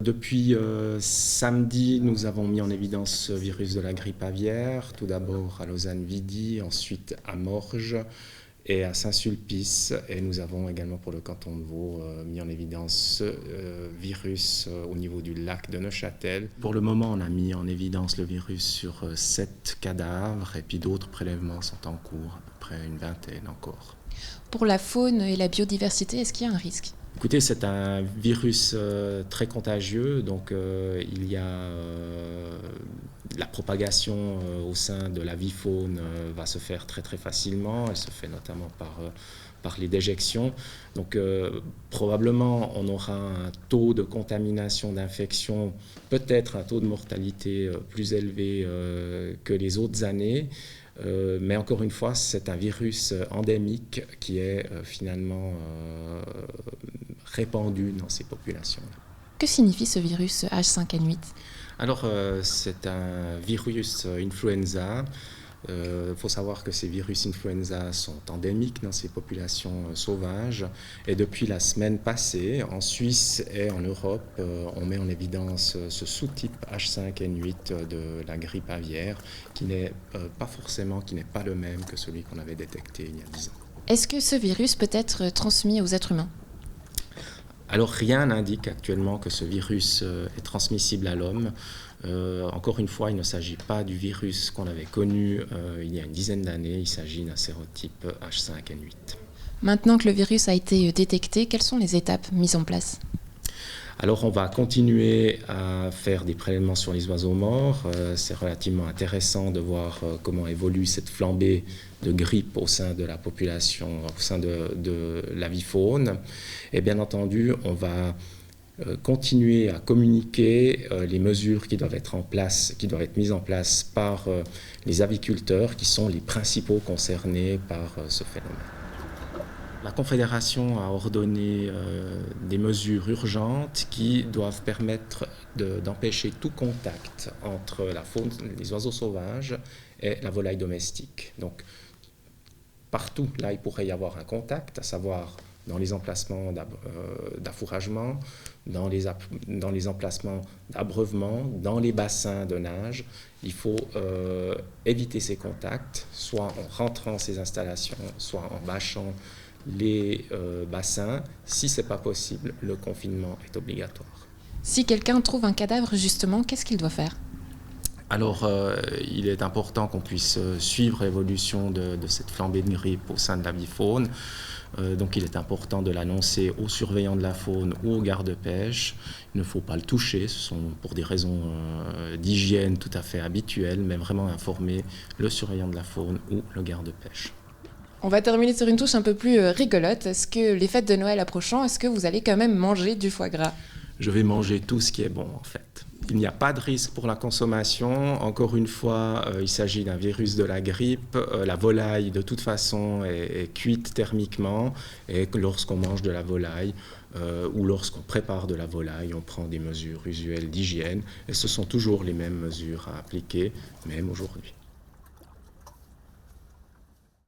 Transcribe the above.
Depuis samedi, nous avons mis en évidence ce virus de la grippe aviaire, tout d'abord à Lausanne-Vidy, ensuite à Morges et à Saint-Sulpice. Et nous avons également pour le canton de Vaud mis en évidence ce virus au niveau du lac de Neuchâtel. Pour le moment, on a mis en évidence le virus sur 7 cadavres et puis d'autres prélèvements sont en cours, à peu près une vingtaine encore. Pour la faune et la biodiversité, est-ce qu'il y a un risque ? Écoutez, c'est un virus très contagieux, donc il y a la propagation au sein de la vie faune va se faire très très facilement. Elle se fait notamment par les déjections. Donc probablement on aura un taux de contamination, d'infection, peut-être un taux de mortalité plus élevé que les autres années. Mais encore une fois, c'est un virus endémique qui est finalement répandu dans ces populations-là. Que signifie ce virus H5N8 ? Alors, c'est un virus influenza. Il faut savoir que ces virus influenza sont endémiques dans ces populations sauvages. Et depuis la semaine passée, en Suisse et en Europe, on met en évidence ce sous-type H5N8 de la grippe aviaire qui n'est pas le même que celui qu'on avait détecté il y a 10 ans. Est-ce que ce virus peut être transmis aux êtres humains ? Alors rien n'indique actuellement que ce virus est transmissible à l'homme. Encore une fois, il ne s'agit pas du virus qu'on avait connu il y a une dizaine d'années, il s'agit d'un sérotype H5N8. Maintenant que le virus a été détecté, quelles sont les étapes mises en place ? Alors on va continuer à faire des prélèvements sur les oiseaux morts. C'est relativement intéressant de voir comment évolue cette flambée de grippe au sein de la population, au sein de l'avifaune. Et bien entendu, on va continuer à communiquer les mesures qui doivent être mises en place par les aviculteurs qui sont les principaux concernés par ce phénomène. La Confédération a ordonné des mesures urgentes qui doivent permettre d'empêcher tout contact entre la faune, les oiseaux sauvages et la volaille domestique. Donc, partout là, il pourrait y avoir un contact, à savoir dans les emplacements d'affouragement, dans les emplacements d'abreuvement, dans les bassins de nage. Il faut éviter ces contacts, soit en rentrant ces installations, soit en bâchant les bassins. Si ce n'est pas possible, le confinement est obligatoire. Si quelqu'un trouve un cadavre, justement, qu'est-ce qu'il doit faire ? Alors, il est important qu'on puisse suivre l'évolution de cette flambée de grippe au sein de l'avifaune. Donc, il est important de l'annoncer aux surveillants de la faune ou aux gardes-pêche. Il ne faut pas le toucher, ce sont pour des raisons d'hygiène tout à fait habituelles, mais vraiment informer le surveillant de la faune ou le garde-pêche. On va terminer sur une touche un peu plus rigolote. Est-ce que les fêtes de Noël approchant, est-ce que vous allez quand même manger du foie gras ? Je vais manger tout ce qui est bon, en fait. Il n'y a pas de risque pour la consommation. Encore une fois, il s'agit d'un virus de la grippe. La volaille, de toute façon, est cuite thermiquement. Et lorsqu'on mange de la volaille ou lorsqu'on prépare de la volaille, on prend des mesures usuelles d'hygiène. Et ce sont toujours les mêmes mesures à appliquer, même aujourd'hui.